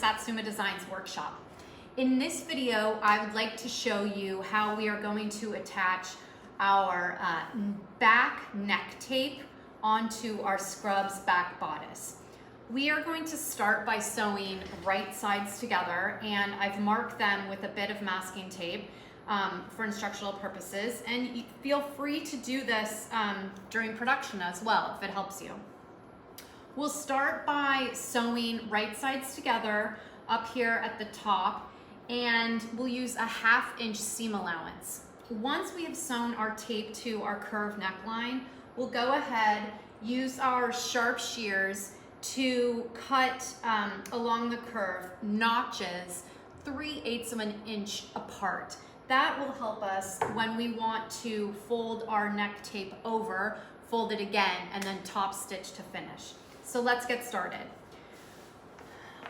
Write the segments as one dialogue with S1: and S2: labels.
S1: Satsuma Designs workshop. In this video, I would like to show you how we are going to attach our back neck tape onto our scrubs back bodice. We are going to start by sewing right sides together, and I've marked them with a bit of masking tape for instructional purposes, and you feel free to do this during production as well if it helps you. We'll start by sewing right sides together up here at the top, and we'll use a 1/2 inch seam allowance. Once we have sewn our tape to our curved neckline, we'll go ahead, use our sharp shears to cut along the curve notches 3/8 of an inch apart. That will help us when we want to fold our neck tape over, fold it again, and then top stitch to finish. So let's get started.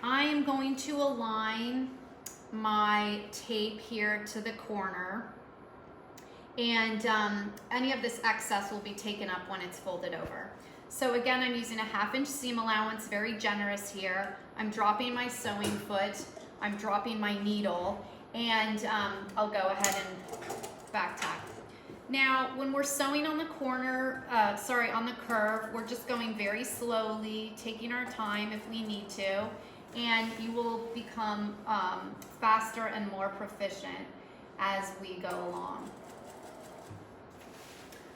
S1: I am going to align my tape here to the corner, and any of this excess will be taken up when it's folded over. So again, I'm using a 1/2 inch seam allowance, very generous here. I'm dropping my sewing foot, I'm dropping my needle, and I'll go ahead and back tack. Now, when we're sewing on the corner, on the curve, we're just going very slowly, taking our time if we need to, and you will become faster and more proficient as we go along.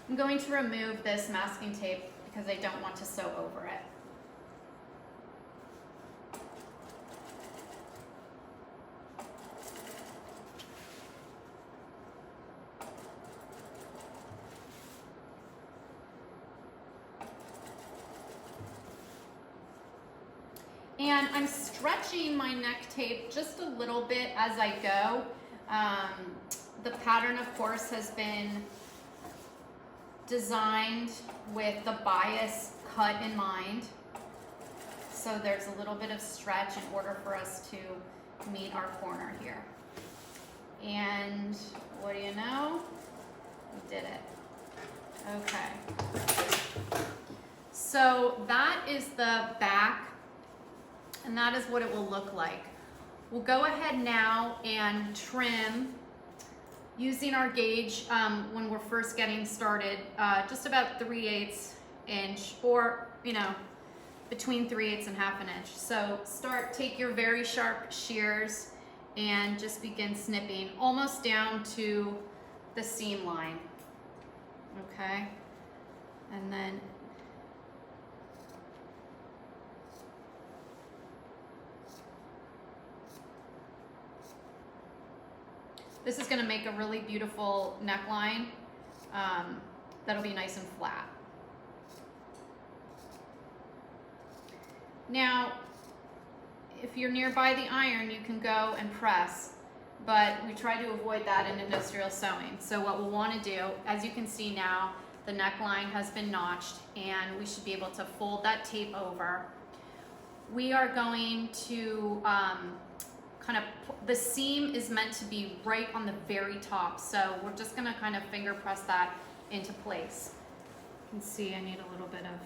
S1: I'm going to remove this masking tape because I don't want to sew over it. And I'm stretching my neck tape just a little bit as I go. The pattern, of course, has been designed with the bias cut in mind. So there's a little bit of stretch in order for us to meet our corner here. And what do you know? We did it. Okay. So that is the back, and that is what it will look like. We'll go ahead now and trim using our gauge when we're first getting started, just about 3/8 inch, or between 3/8 and 1/2 inch. So take your very sharp shears and just begin snipping almost down to the seam line. Okay, and then this is going to make a really beautiful neckline that'll be nice and flat. Now, if you're nearby the iron, you can go and press, but we try to avoid that in industrial sewing. So what we'll want to do, as you can see now, the neckline has been notched, and we should be able to fold that tape over. We are going to the seam is meant to be right on the very top, so we're just going to kind of finger press that into place. You can see I need a little bit of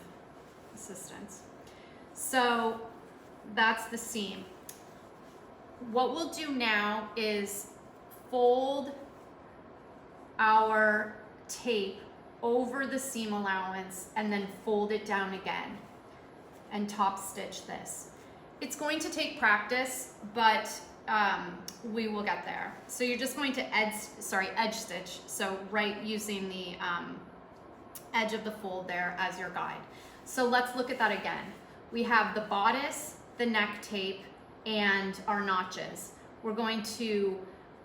S1: assistance. So that's the seam. What we'll do now is fold our tape over the seam allowance and then fold it down again and top stitch this. It's going to take practice, but we will get there. So you're just going to edge stitch, so right using the edge of the fold there as your guide. So let's look at that again. We have the bodice, the neck tape, and our notches. We're going to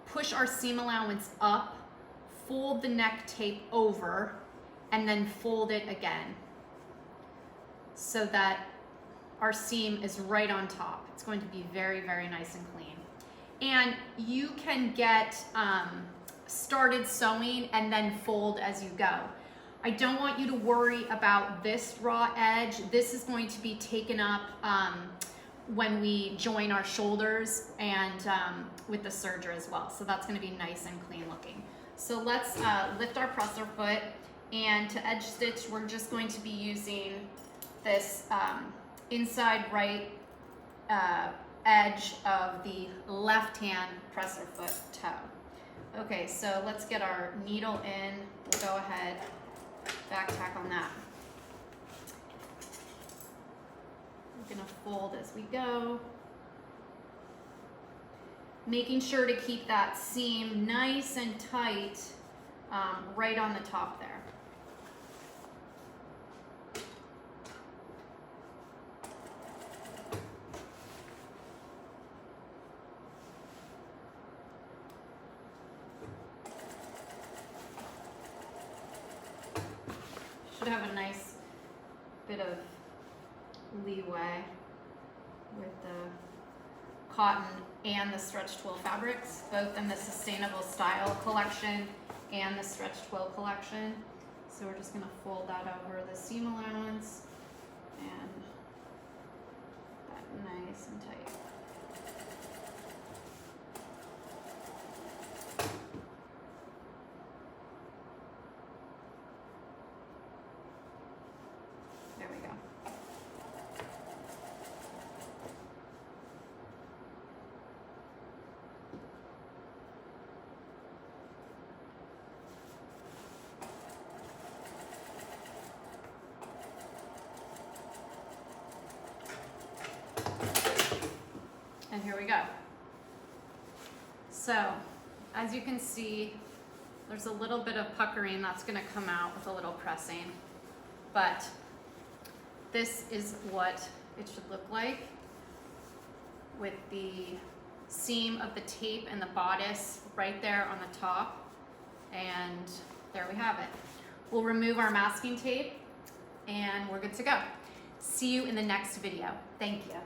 S1: push our seam allowance up, fold the neck tape over, and then fold it again so that our seam is right on top. It's going to be very, very nice and clean. And you can get started sewing and then fold as you go. I don't want you to worry about this raw edge. This is going to be taken up when we join our shoulders and with the serger as well. So that's going to be nice and clean looking. So let's lift our presser foot, and to edge stitch, we're just going to be using this inside right edge of the left hand presser foot toe. Okay, so let's get our needle in. We'll go ahead, back tack on that. We're gonna fold as we go. Making sure to keep that seam nice and tight right on the top there. Should have a nice bit of leeway with the cotton and the stretch twill fabrics, both in the Sustainable Style collection and the stretch twill collection. So we're just gonna fold that over the seam allowance and that nice and tight. There we go. And here we go. So, as you can see, there's a little bit of puckering that's gonna come out with a little pressing, but this is what it should look like with the seam of the tape and the bodice right there on the top. And there we have it. We'll remove our masking tape and we're good to go. See you in the next video. Thank you.